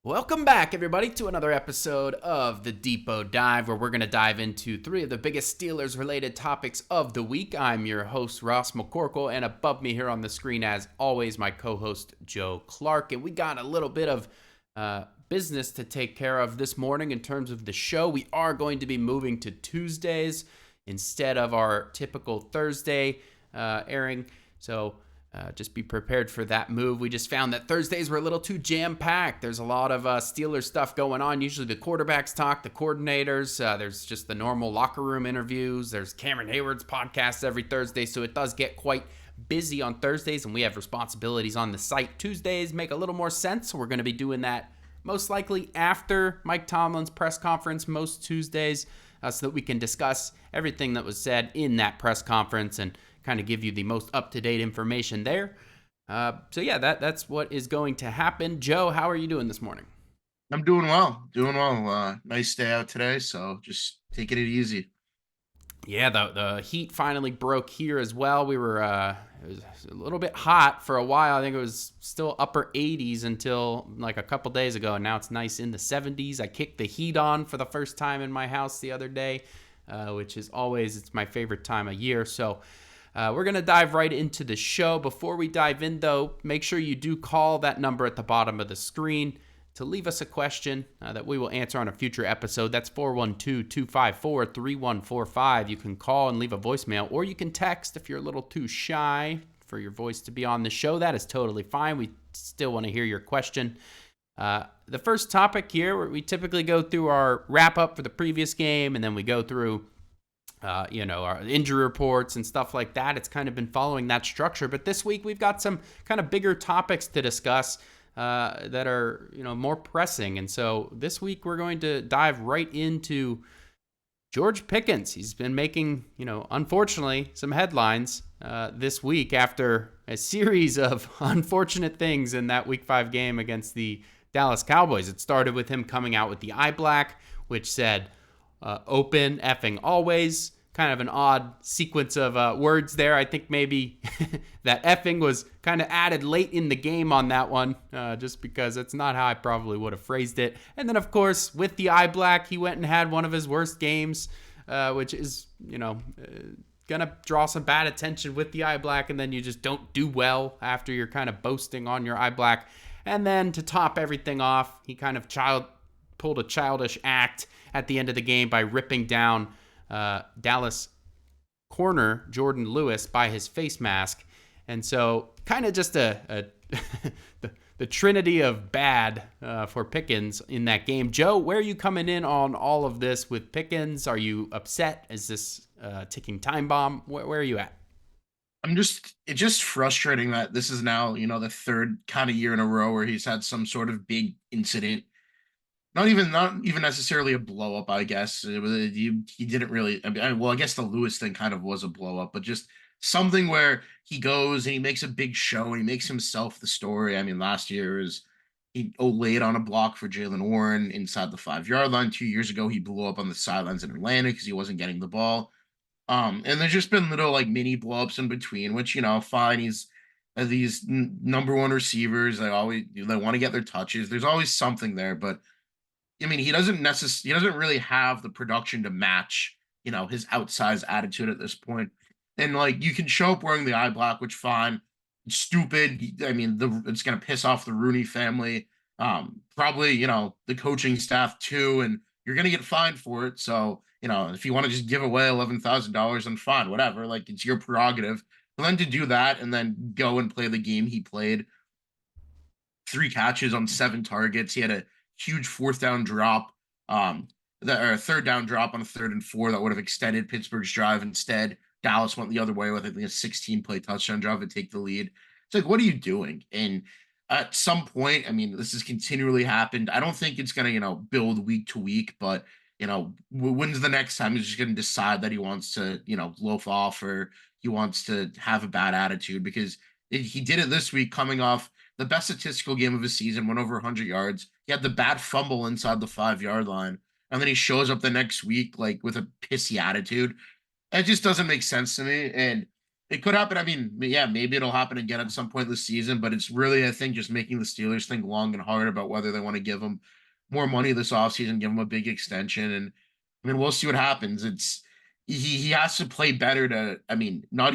Welcome back, everybody, to another episode of the Depot Dive, where we're going to dive into three of the biggest Steelers-related topics of the week. I'm your host, Ross McCorkle, and above me here on the screen, as always, my co-host, Joe Clark. And we got a little bit of business to take care of this morning in terms of the show. We are going to be moving to Tuesdays instead of our typical Thursday airing, so just be prepared for that move. We just found that Thursdays were a little too jam-packed. There's a lot of Steelers stuff going on. Usually the quarterbacks talk, the coordinators. There's just the normal locker room interviews. There's Cameron Hayward's podcast every Thursday, so it does get quite busy on Thursdays, and we have responsibilities on the site. Tuesdays make a little more sense, so we're going to be doing that most likely after Mike Tomlin's press conference most Tuesdays, so that we can discuss everything that was said in that press conference and kind of give you the most up-to-date information there. So yeah, that's what is going to happen. Joe, how are you doing this morning? I'm doing well, doing well. Nice day out today, so just taking it easy. Yeah, the heat finally broke here as well. We were it was a little bit hot for a while. I think it was still upper 80s until like a couple days ago, and now it's nice in the 70s. I kicked the heat on for the first time in my house the other day, which is always it's my favorite time of year. So we're going to dive right into the show. Before we dive in, though, make sure you do call that number at the bottom of the screen to leave us a question that we will answer on a future episode. That's 412-254-3145. You can call and leave a voicemail, or you can text if you're a little too shy for your voice to be on the show. That is totally fine. We still want to hear your question. The first topic here, we typically go through our wrap-up for the previous game, and then we go through our injury reports and stuff like that. It's kind of been following that structure. But this week we've got some kind of bigger topics to discuss that are, more pressing. And so this week we're going to dive right into George Pickens. He's been making, unfortunately, some headlines this week after a series of unfortunate things in that Week 5 game against the Dallas Cowboys. It started with him coming out with the eye black, which said, open effing always. Kind of an odd sequence of words there. I think maybe that effing was kind of added late in the game on that one, just because that's not how I probably would have phrased it. And then, of course, with the eye black, he went and had one of his worst games, which is, gonna draw some bad attention with the eye black, and then you just don't do well after you're kind of boasting on your eye black. And then to top everything off, he kind of pulled a childish act at the end of the game by ripping down Dallas corner Jordan Lewis by his face mask. And so kind of just the trinity of bad for Pickens in that game. Joe, where are you coming in on all of this with Pickens? Are you upset? Is this a ticking time bomb? Where are you at? It's just frustrating that this is now, the third kind of year in a row where he's had some sort of big incident. Not even necessarily a blow up, I guess. He didn't really. I guess the Lewis thing kind of was a blow up, but just something where he goes and he makes a big show and he makes himself the story. I mean, last year is he laid on a block for Jalen Warren inside the 5 yard line. 2 years ago, he blew up on the sidelines in Atlanta because he wasn't getting the ball. And there's just been little like mini blow ups in between, which fine. He's these number one receivers. They want to get their touches. There's always something there, but I mean, he doesn't really have the production to match, his outsized attitude at this point. And like you can show up wearing the eye black, which fine. It's stupid. I mean, it's gonna piss off the Rooney family. Probably, the coaching staff too, and you're gonna get fined for it. So, if you want to just give away $11,000, then fine, whatever. Like it's your prerogative. But then to do that and then go and play the game he played, 3 catches on 7 targets. He had a huge fourth down drop, or a third down drop on a 3rd and 4 that would have extended Pittsburgh's drive. Instead, Dallas went the other way with, I think, a 16-play touchdown drive to take the lead. It's like, what are you doing? And at some point, I mean, this has continually happened. I don't think it's going to, build week to week, but, when's the next time he's just going to decide that he wants to, loaf off or he wants to have a bad attitude? Because he did it this week coming off the best statistical game of his season, went over 100 yards. He had the bad fumble inside the 5 yard line. And then he shows up the next week, like with a pissy attitude. It just doesn't make sense to me. And It could happen. I mean, yeah, maybe it'll happen again at some point this season, but it's really, I think, just making the Steelers think long and hard about whether they want to give him more money this offseason, give him a big extension. And I mean, we'll see what happens. It's he has to play better to, I mean, not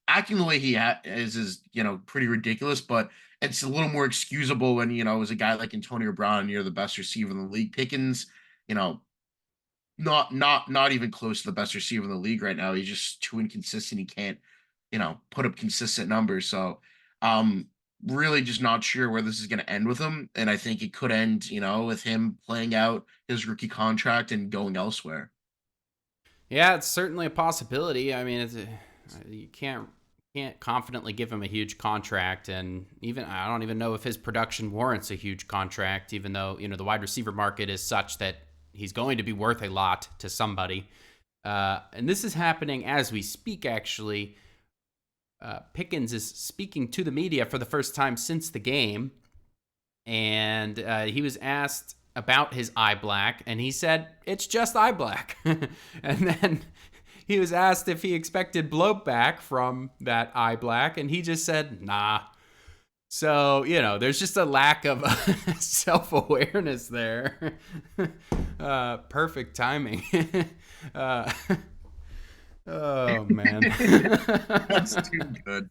acting the way is, pretty ridiculous, but it's a little more excusable when, as a guy like Antonio Brown, you're the best receiver in the league. Pickens, you know, not even close to the best receiver in the league right now. He's just too inconsistent. He can't, put up consistent numbers. So really just not sure where this is going to end with him. And I think it could end, with him playing out his rookie contract and going elsewhere. Yeah, it's certainly a possibility. I mean, you can't confidently give him a huge contract, and even I don't even know if his production warrants a huge contract, even though the wide receiver market is such that he's going to be worth a lot to somebody. And this is happening as we speak, actually. Pickens is speaking to the media for the first time since the game, and he was asked about his eye black, and he said, "It's just eye black." And then he was asked if he expected blowback from that eye black, and he just said, "Nah." So, there's just a lack of self-awareness there. Perfect timing. Oh, man. That's too good.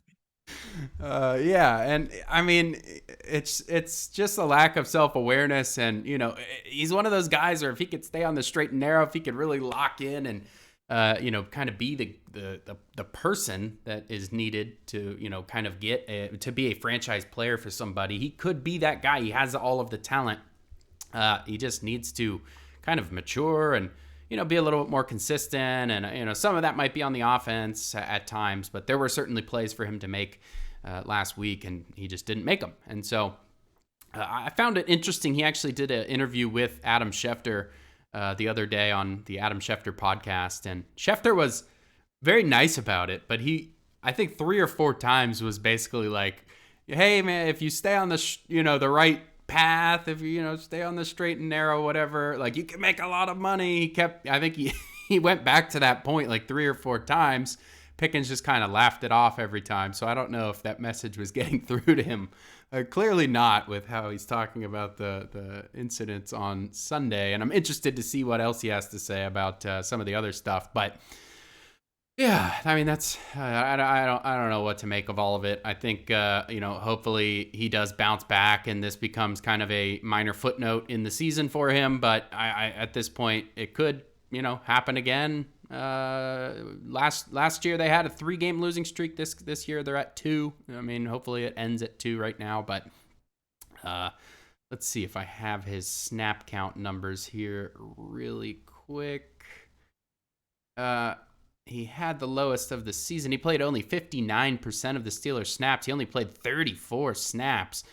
Yeah, and I mean, it's just a lack of self-awareness, and he's one of those guys where if he could stay on the straight and narrow, if he could really lock in and kind of be the person that is needed to kind of get to be a franchise player for somebody, he could be that guy. He has all of the talent. He just needs to kind of mature and be a little bit more consistent, and some of that might be on the offense at times, but there were certainly plays for him to make last week, and he just didn't make them. And so I found it interesting. He actually did an interview with Adam Schefter the other day on the Adam Schefter podcast, and Schefter was very nice about it, but I think 3 or 4 times was basically like, "Hey man, if you stay on the the right path, if you stay on the straight and narrow, whatever, like you can make a lot of money." I think he went back to that point like 3 or 4 times. Pickens just kind of laughed it off every time, so I don't know if that message was getting through to him. Clearly not, with how he's talking about the incidents on Sunday, and I'm interested to see what else he has to say about some of the other stuff. But yeah, I mean, that's I don't know what to make of all of it. I think hopefully he does bounce back, and this becomes kind of a minor footnote in the season for him. But I at this point, it could happen again. Last year they had a 3-game losing streak. This year they're at 2. I mean, hopefully it ends at 2 right now. But let's see if I have his snap count numbers here really quick. He had the lowest of the season. He played only 59% of the Steelers snaps. He only played 34 snaps,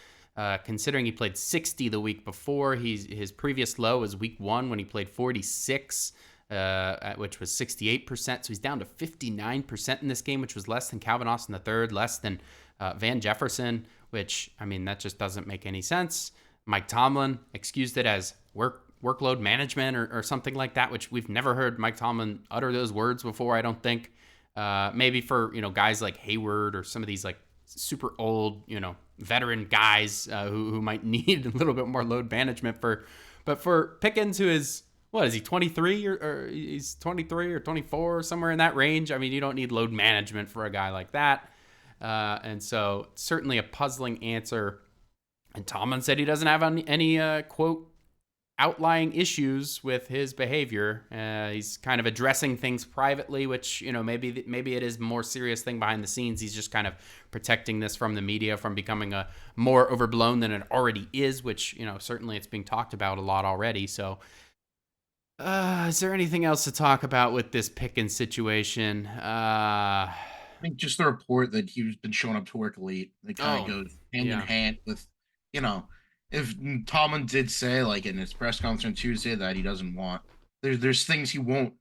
considering he played 60 the week before. His previous low was week 1 when he played 46, which was 68%. So he's down to 59% in this game, which was less than Calvin Austin III, less than Van Jefferson, which, I mean, that just doesn't make any sense. Mike Tomlin excused it as workload management or something like that, which we've never heard Mike Tomlin utter those words before, I don't think. Maybe for, guys like Hayward or some of these like super old, veteran guys who might need a little bit more load management but for Pickens, who is, what is he, 23 or he's 23 or 24, somewhere in that range. I mean, you don't need load management for a guy like that. And so certainly a puzzling answer. And Tomlin said he doesn't have any quote, outlying issues with his behavior. He's kind of addressing things privately, which, maybe it is a more serious thing behind the scenes. He's just kind of protecting this from the media from becoming a more overblown than it already is, which, certainly it's being talked about a lot already. So is there anything else to talk about with this Pickens situation? I think just the report that he's been showing up to work late. It kind of goes hand in hand with, if Tomlin did say, like in his press conference on Tuesday, that he doesn't want, there's things he won't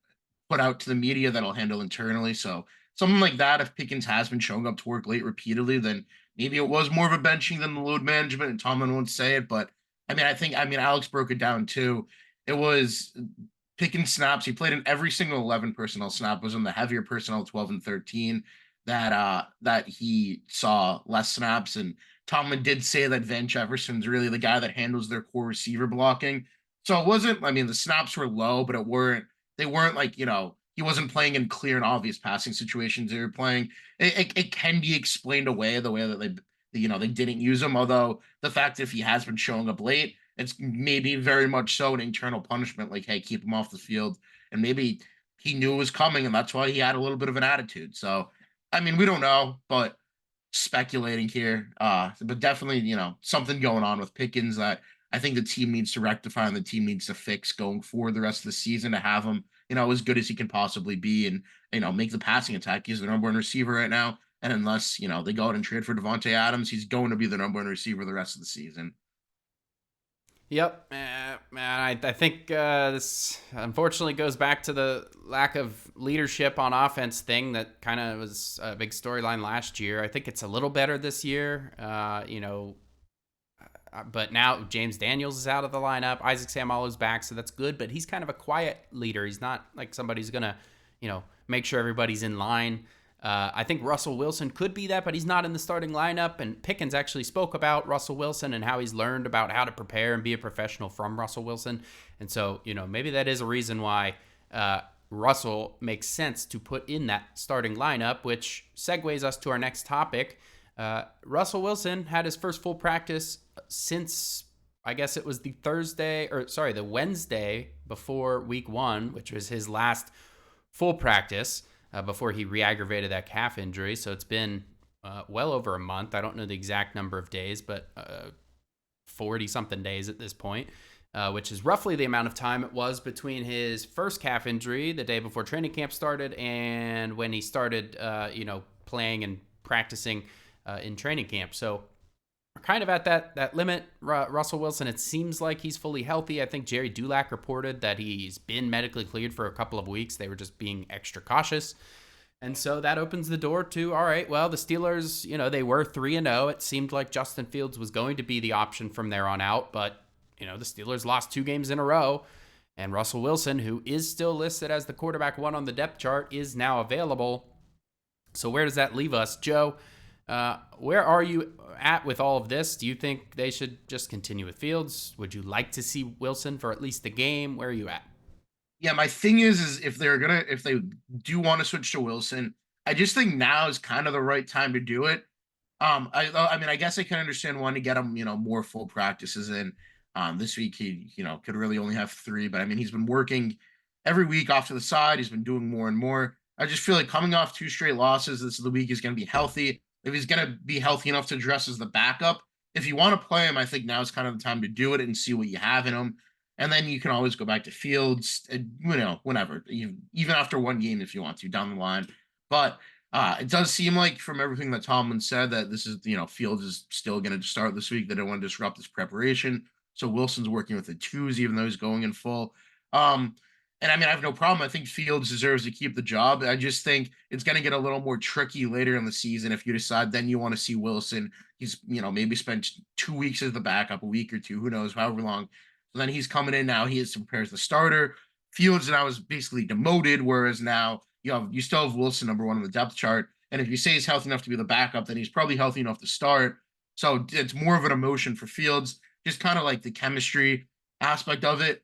put out to the media that'll handle internally. So something like that, if Pickens has been showing up to work late repeatedly, then maybe it was more of a benching than the load management, and Tomlin won't say it. But I mean, Alex broke it down too. It was Pickens snaps. He played in every single 11 personnel snap, was in the heavier personnel 12 and 13. that he saw less snaps. And Tomlin did say that Van Jefferson's really the guy that handles their core receiver blocking. So it wasn't, I mean, the snaps were low, but they weren't like, he wasn't playing in clear and obvious passing situations. They were playing, it can be explained away the way that they didn't use him. Although the fact that if he has been showing up late, it's maybe very much so an internal punishment, like, hey, keep him off the field. And maybe he knew it was coming, and that's why he had a little bit of an attitude. So, I mean, we don't know, but speculating here. But definitely, something going on with Pickens that I think the team needs to rectify and the team needs to fix going forward the rest of the season to have him, as good as he can possibly be and, make the passing attack. He's the number one receiver right now. And unless, they go out and trade for Devontae Adams, he's going to be the number one receiver the rest of the season. Yep, man. I think this unfortunately goes back to the lack of leadership on offense thing that kind of was a big storyline last year. I think it's a little better this year, but now James Daniels is out of the lineup. Isaac Seumalo's back, so that's good. But he's kind of a quiet leader. He's not like somebody who's gonna, make sure everybody's in line. I think Russell Wilson could be that, but he's not in the starting lineup. And Pickens actually spoke about Russell Wilson and how he's learned about how to prepare and be a professional from Russell Wilson. And so, maybe that is a reason why Russell makes sense to put in that starting lineup, which segues us to our next topic. Russell Wilson had his first full practice since, I guess it was the Wednesday before week 1, which was his last full practice. Before he re-aggravated that calf injury. So it's been well over a month. I don't know the exact number of days, but 40-something days at this point, which is roughly the amount of time it was between his first calf injury the day before training camp started and when he started, playing and practicing in training camp. So we're kind of at that limit. Russell Wilson, it seems like he's fully healthy. I think Jerry Dulac reported that he's been medically cleared for a couple of weeks. They were just being extra cautious. And so that opens the door to, all right, well, the Steelers, they were 3-0. It seemed like Justin Fields was going to be the option from there on out. But, the Steelers lost 2 games in a row. And Russell Wilson, who is still listed as the quarterback 1 on the depth chart, is now available. So where does that leave us, Joe? Where are you at with all of this? Do you think they should just continue with Fields? Would you like to see Wilson for at least a game? Where are you at? Yeah, my thing is if they do want to switch to Wilson, I just think now is kind of the right time to do it. I mean, I guess I can understand wanting to get him, more full practices in. This week he, could really only have 3, but I mean, he's been working every week off to the side. He's been doing more and more. I just feel like coming off 2 straight losses, this is the week he's going to be healthy. If he's going to be healthy enough to dress as the backup, if you want to play him, I think now is kind of the time to do it and see what you have in him. And then you can always go back to Fields, whenever, even after 1 game if you want to down the line. But it does seem like from everything that Tomlin said that this is, Fields is still going to start this week. They don't want to disrupt his preparation. So Wilson's working with the 2s, even though he's going in full. And I mean, I have no problem. I think Fields deserves to keep the job. I just think it's going to get a little more tricky later in the season if you decide then you want to see Wilson. He's, maybe spent 2 weeks as the backup, a week or 2, who knows, however long. So then he's coming in now. He is prepares the starter. Fields now is basically demoted, whereas now you still have Wilson number 1 on the depth chart. And if you say he's healthy enough to be the backup, then he's probably healthy enough to start. So it's more of an emotion for Fields, just kind of like the chemistry aspect of it.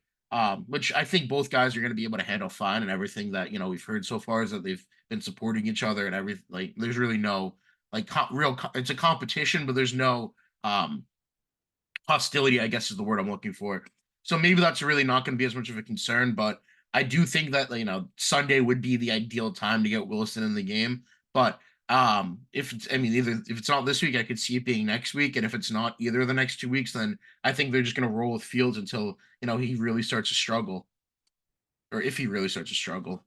Which I think both guys are going to be able to handle fine, and everything that we've heard so far is that they've been supporting each other and everything. Like there's really no it's a competition, but there's no hostility, I guess is the word I'm looking for. So maybe that's really not going to be as much of a concern, but I do think that Sunday would be the ideal time to get Wilson in the game. But if it's not this week, I could see it being next week, and if it's not either of the next 2 weeks, then I think they're just going to roll with Fields until he really starts to struggle, or if he really starts to struggle.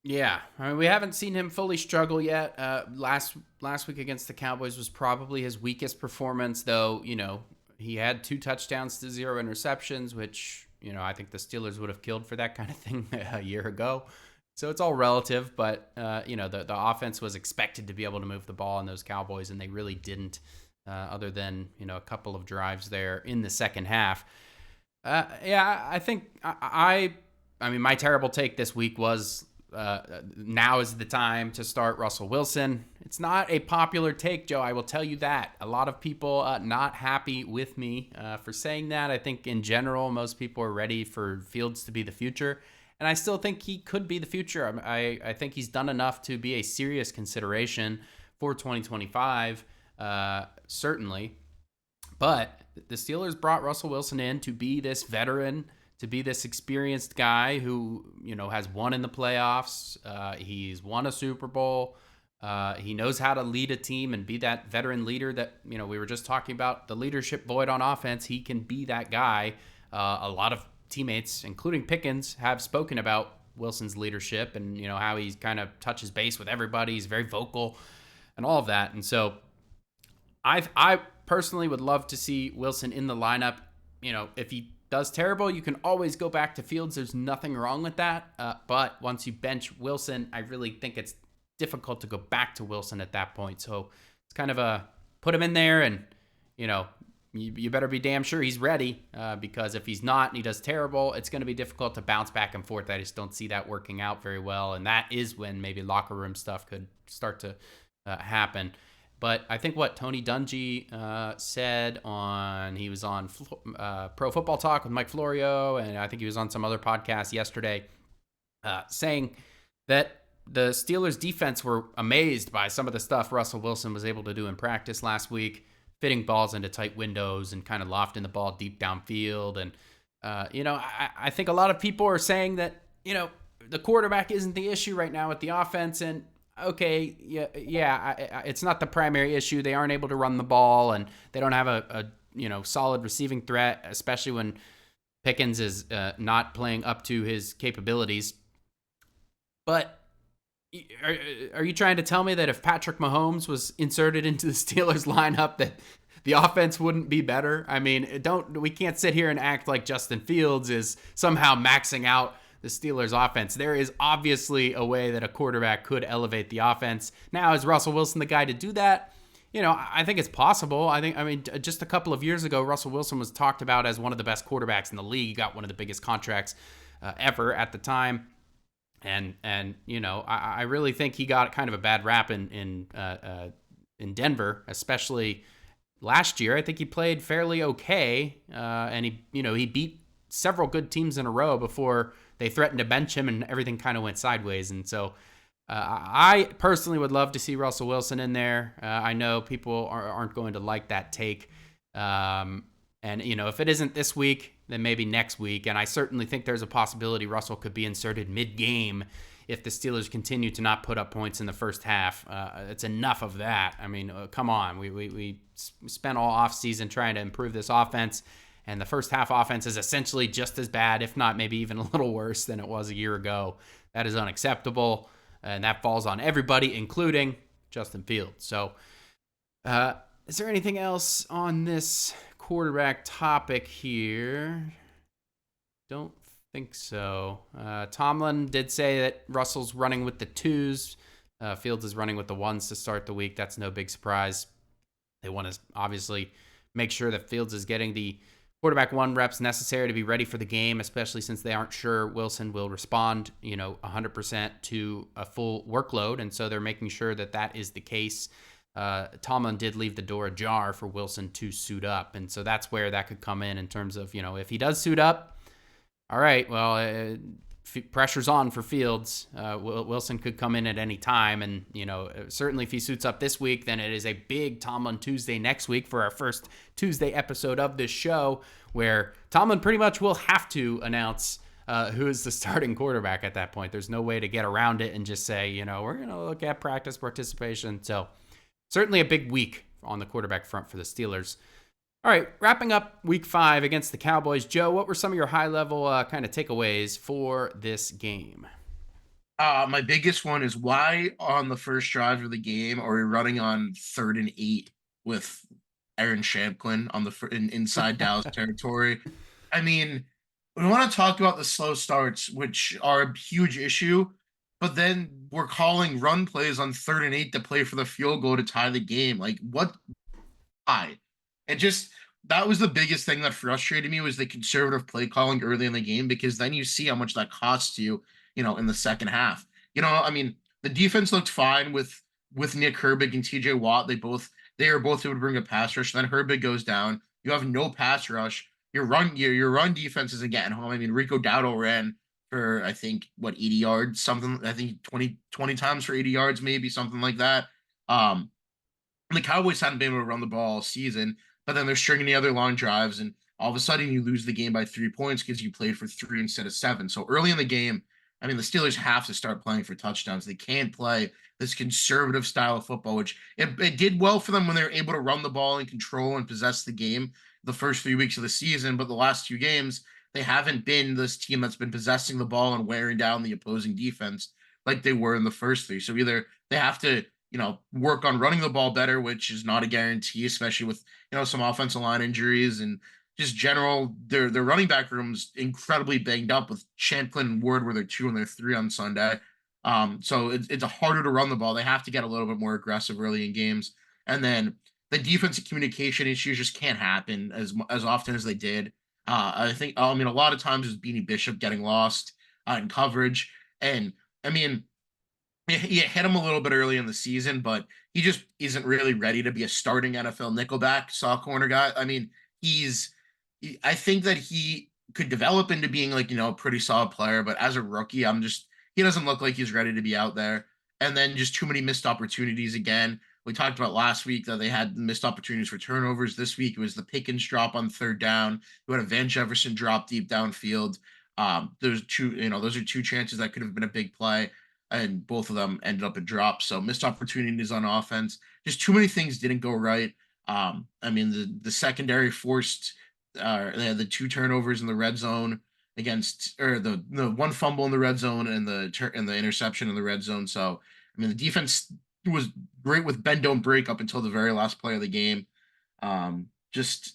Yeah, I mean, we haven't seen him fully struggle yet. Last week against the Cowboys was probably his weakest performance, though. He had 2 touchdowns to 0 interceptions, which I think the Steelers would have killed for that kind of thing a year ago. So it's all relative, but the offense was expected to be able to move the ball in those Cowboys, and they really didn't, other than a couple of drives there in the second half. I think I mean my terrible take this week was now is the time to start Russell Wilson. It's not a popular take, Joe. I will tell you that. A lot of people not happy with me for saying that. I think in general, most people are ready for Fields to be the future. And I still think he could be the future. I think he's done enough to be a serious consideration for 2025, certainly. But the Steelers brought Russell Wilson in to be this veteran, to be this experienced guy who, has won in the playoffs. He's won a Super Bowl. He knows how to lead a team and be that veteran leader that, we were just talking about, the leadership void on offense. He can be that guy. A lot of teammates, including Pickens, have spoken about Wilson's leadership and, how he's kind of touches base with everybody. He's very vocal and all of that. And so I personally would love to see Wilson in the lineup. If he does terrible, you can always go back to Fields. There's nothing wrong with that. But once you bench Wilson, I really think it's difficult to go back to Wilson at that point. So it's kind of a put him in there and, you better be damn sure he's ready because if he's not and he does terrible, it's going to be difficult to bounce back and forth. I just don't see that working out very well. And that is when maybe locker room stuff could start to happen. But I think what Tony Dungy said he was on Pro Football Talk with Mike Florio, and I think he was on some other podcast yesterday, saying that the Steelers defense were amazed by some of the stuff Russell Wilson was able to do in practice last week, fitting balls into tight windows and kind of lofting the ball deep downfield. And, I think a lot of people are saying that, the quarterback isn't the issue right now with the offense. And okay, it's not the primary issue. They aren't able to run the ball and they don't have a solid receiving threat, especially when Pickens is not playing up to his capabilities. But are you trying to tell me that if Patrick Mahomes was inserted into the Steelers lineup that the offense wouldn't be better? I mean, we can't sit here and act like Justin Fields is somehow maxing out the Steelers offense. There is obviously a way that a quarterback could elevate the offense. Now, is Russell Wilson the guy to do that? I think it's possible. Just a couple of years ago, Russell Wilson was talked about as one of the best quarterbacks in the league. He got one of the biggest contracts ever at the time. And I really think he got kind of a bad rap in Denver, especially last year. I think he played fairly okay, and he beat several good teams in a row before they threatened to bench him, and everything kind of went sideways. And so, I personally would love to see Russell Wilson in there. I know people aren't going to like that take. And, if it isn't this week, then maybe next week. And I certainly think there's a possibility Russell could be inserted mid-game if the Steelers continue to not put up points in the first half. It's enough of that. I mean, come on. We spent all offseason trying to improve this offense, and the first half offense is essentially just as bad, if not maybe even a little worse than it was a year ago. That is unacceptable, and that falls on everybody, including Justin Fields. So, is there anything else on this quarterback topic here? Don't think so. Tomlin did say that Russell's running with the twos. Fields is running with the ones to start the week. That's no big surprise. They want to obviously make sure that Fields is getting the quarterback one reps necessary to be ready for the game, especially since they aren't sure Wilson will respond, 100% to a full workload. And so they're making sure that that is the case. Tomlin did leave the door ajar for Wilson to suit up. And so that's where that could come in terms of, if he does suit up, all right, well, pressure's on for Fields. Wilson could come in at any time. And, certainly if he suits up this week, then it is a big Tomlin Tuesday next week for our first Tuesday episode of this show, where Tomlin pretty much will have to announce who is the starting quarterback at that point. There's no way to get around it and just say, we're going to look at practice participation. So certainly a big week on the quarterback front for the Steelers. All right, wrapping up week 5 against the Cowboys. Joe, what were some of your high-level kind of takeaways for this game? My biggest one is why on the first drive of the game are we running on 3rd and 8 with Aaron Shamplin on inside Dallas territory? I mean, we want to talk about the slow starts, which are a huge issue, but then we're calling run plays on 3rd and 8 to play for the field goal to tie the game. Like, what? Why? And just that was the biggest thing that frustrated me was the conservative play calling early in the game, because then you see how much that costs you, in the second half. I mean, the defense looked fine with Nick Herbig and TJ Watt. They are both able to bring a pass rush. Then Herbig goes down. You have no pass rush. Your run defense isn't getting home. I mean, Rico Dowdle ran for I think what 80 yards, something I think 20 times for 80 yards, maybe something like that. Um, the Cowboys hadn't been able to run the ball all season, but then they're stringing the other long drives, and all of a sudden you lose the game by 3 points because you played for three instead of seven. So early in the game, I mean, the Steelers have to start playing for touchdowns. They can't play this conservative style of football, which it did well for them when they were able to run the ball and control and possess the game the first 3 weeks of the season. But the last 2 games, they haven't been this team that's been possessing the ball and wearing down the opposing defense like they were in the first three. So either they have to work on running the ball better, which is not a guarantee, especially with, some offensive line injuries and just general. Their running back room's incredibly banged up with Champlin and Ward were their 2 and their 3 on Sunday. So it's harder to run the ball. They have to get a little bit more aggressive early in games. And then the defensive communication issues just can't happen as often as they did. I mean, a lot of times it was Beanie Bishop getting lost in coverage. And I mean, you hit him a little bit early in the season, but he just isn't really ready to be a starting NFL nickelback saw corner guy. I mean, I think that he could develop into being like, a pretty solid player, but as a rookie, he doesn't look like he's ready to be out there. And then just too many missed opportunities again. We talked about last week that they had missed opportunities for turnovers. This week it was the Pickens drop on third down. You had a Van Jefferson drop deep downfield. Those are two chances that could have been a big play, and both of them ended up in drops. So missed opportunities on offense. Just too many things didn't go right. I mean, the secondary forced they had the 2 turnovers in the red zone or the one fumble in the red zone and the interception in the red zone. So I mean, the defense was great with bend don't break up until the very last play of the game. Just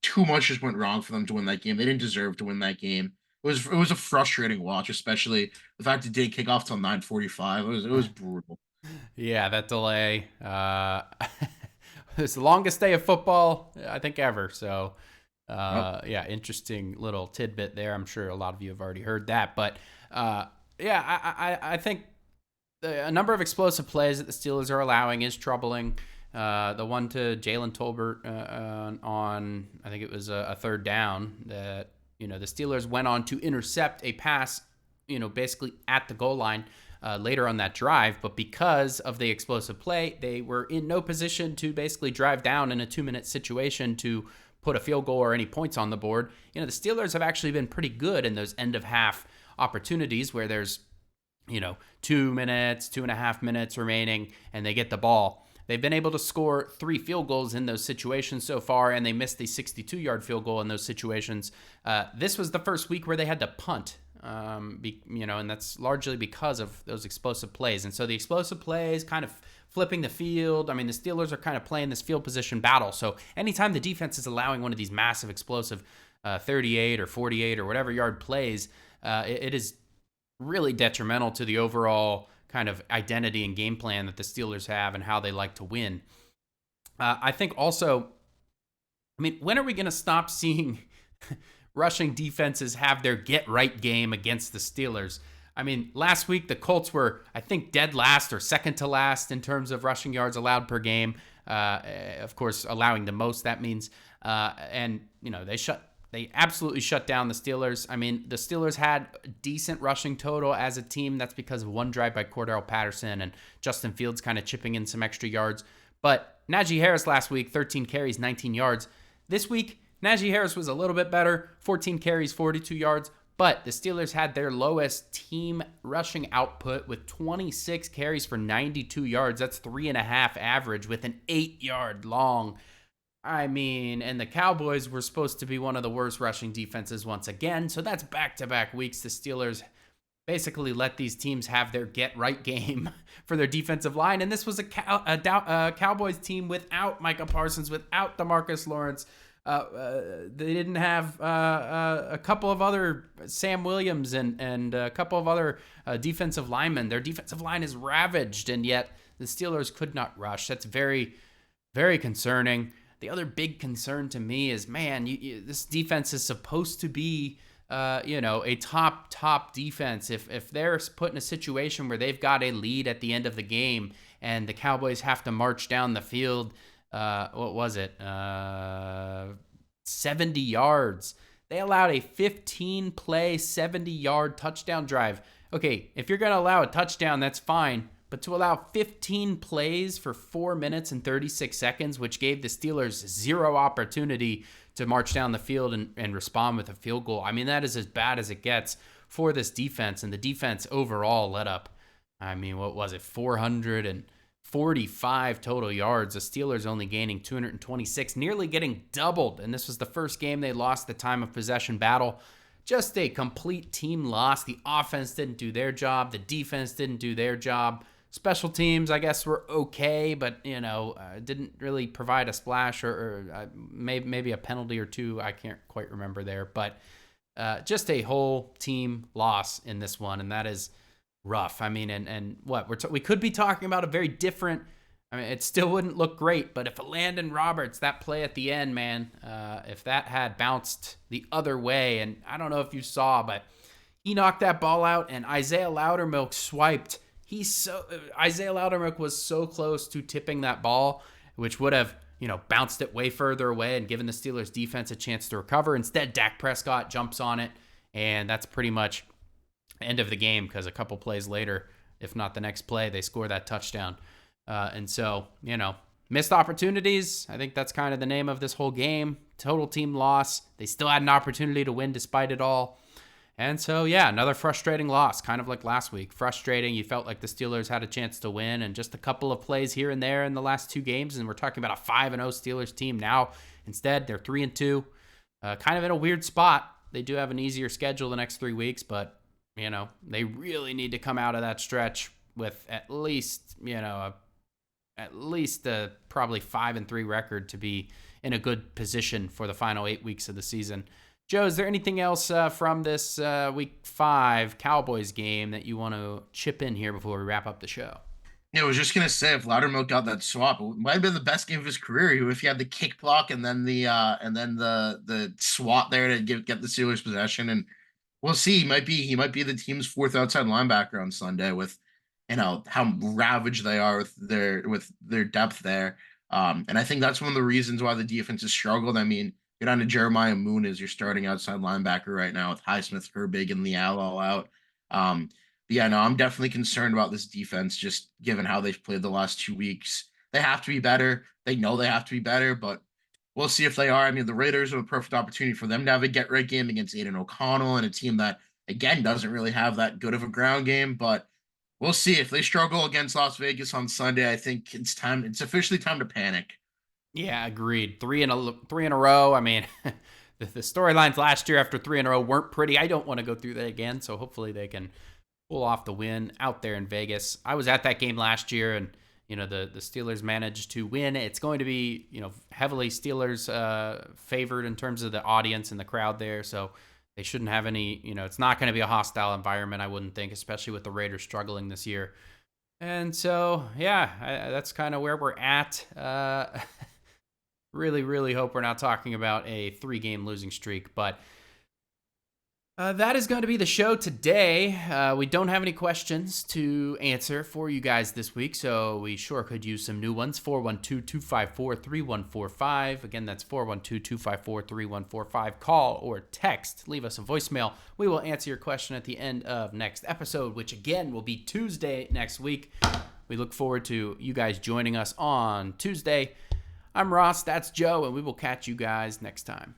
too much just went wrong for them to win that game. They didn't deserve to win that game. It was a frustrating watch, especially the fact it didn't kick off till 9:45. It was brutal. Yeah, that delay. It's the longest day of football I think ever. So, Yep. yeah, interesting little tidbit there. I'm sure a lot of you have already heard that, but yeah, I think a number of explosive plays that the Steelers are allowing is troubling. The one to Jalen Tolbert on I think it was a third down that the Steelers went on to intercept a pass, basically at the goal line later on that drive. But because of the explosive play, they were in no position to basically drive down in a 2-minute situation to put a field goal or any points on the board. The Steelers have actually been pretty good in those end of half opportunities where there's 2 minutes, 2.5 minutes remaining, and they get the ball. They've been able to score 3 field goals in those situations so far, and they missed the 62-yard field goal in those situations. This was the first week where they had to punt, and that's largely because of those explosive plays. And so the explosive plays kind of flipping the field. I mean, the Steelers are kind of playing this field position battle. So anytime the defense is allowing one of these massive explosive 38 or 48 or whatever yard plays, it is really detrimental to the overall kind of identity and game plan that the Steelers have and how they like to win. I think also, I mean, when are we going to stop seeing rushing defenses have their get-right game against the Steelers? I mean, last week the Colts were, I think, dead last or second to last in terms of rushing yards allowed per game. Of course, allowing the most, that means. And, they absolutely shut down the Steelers. I mean, the Steelers had a decent rushing total as a team. That's because of one drive by Cordell Patterson and Justin Fields kind of chipping in some extra yards. But Najee Harris last week, 13 carries, 19 yards. This week, Najee Harris was a little bit better, 14 carries, 42 yards. But the Steelers had their lowest team rushing output with 26 carries for 92 yards. That's 3.5 average with an 8-yard long. I mean, and the Cowboys were supposed to be one of the worst rushing defenses once again. So that's back-to-back weeks. The Steelers basically let these teams have their get-right game for their defensive line. And this was a Cowboys team without Micah Parsons, without DeMarcus Lawrence. They didn't have a couple of other Sam Williams and a couple of other defensive linemen. Their defensive line is ravaged, and yet the Steelers could not rush. That's very, very concerning. The other big concern to me is, man, this defense is supposed to be a top defense, if they're put in a situation where they've got a lead at the end of the game and the Cowboys have to march down the field, what was it? 70 yards. They allowed a 15-play, 70-yard touchdown drive. Okay, if you're going to allow a touchdown, that's fine. But to allow 15 plays for 4 minutes and 36 seconds, which gave the Steelers zero opportunity to march down the field and respond with a field goal. I mean, that is as bad as it gets for this defense. And the defense overall let up, what was it, 445 total yards. The Steelers only gaining 226, nearly getting doubled. And this was the first game they lost the time of possession battle. Just a complete team loss. The offense didn't do their job. The defense didn't do their job. Special teams, I guess, were okay, but, didn't really provide a splash or maybe a penalty or two. I can't quite remember there. But just a whole team loss in this one, and that is rough. We could be talking about a very different. It still wouldn't look great, but if Landon Roberts, that play at the end, man, if that had bounced the other way, and I don't know if you saw, but he knocked that ball out, and Isaiah Loudermilk swiped. Isaiah Loudermilk was so close to tipping that ball, which would have, bounced it way further away and given the Steelers defense a chance to recover. Instead, Dak Prescott jumps on it, and that's pretty much end of the game because a couple plays later, if not the next play, they score that touchdown. And so, missed opportunities. I think that's kind of the name of this whole game. Total team loss. They still had an opportunity to win despite it all. And so, another frustrating loss, kind of like last week. Frustrating. You felt like the Steelers had a chance to win, and just a couple of plays here and there in the last two games, and we're talking about a 5-0 Steelers team now. Instead, they're 3-2, kind of in a weird spot. They do have an easier schedule the next 3 weeks, but, they really need to come out of that stretch with at least a probably 5-3 record to be in a good position for the final 8 weeks of the season. Joe, is there anything else from this Week 5 Cowboys game that you want to chip in here before we wrap up the show? Yeah, I was just gonna say if Loudermilk got that swap, it might have been the best game of his career. If he had the kick block and then the swat there to get the Steelers possession, and we'll see. He might be the team's fourth outside linebacker on Sunday with how ravaged they are with their depth there. And I think that's one of the reasons why the defense has struggled. Get on to Jeremiah Moon as your starting outside linebacker right now with Highsmith, Herbig, and Leal all out. I'm definitely concerned about this defense, just given how they've played the last 2 weeks. They have to be better. They know they have to be better, but we'll see if they are. The Raiders have a perfect opportunity for them to have a get-right game against Aiden O'Connell and a team that, again, doesn't really have that good of a ground game, but we'll see. If they struggle against Las Vegas on Sunday, I think it's time. It's officially time to panic. Yeah, agreed. Three in a row. The storylines last year after 3 in a row weren't pretty. I don't want to go through that again, so hopefully they can pull off the win out there in Vegas. I was at that game last year, and the Steelers managed to win. It's going to be heavily Steelers favored in terms of the audience and the crowd there, so they shouldn't have any. It's not going to be a hostile environment, I wouldn't think, especially with the Raiders struggling this year. And so, that's kind of where we're at. Really, really hope we're not talking about a 3-game losing streak, but that is going to be the show today. We don't have any questions to answer for you guys this week, so we sure could use some new ones. 412-254-3145. Again, that's 412-254-3145. Call or text. Leave us a voicemail. We will answer your question at the end of next episode, which again will be Tuesday next week. We look forward to you guys joining us on Tuesday. I'm Ross, that's Joe, and we will catch you guys next time.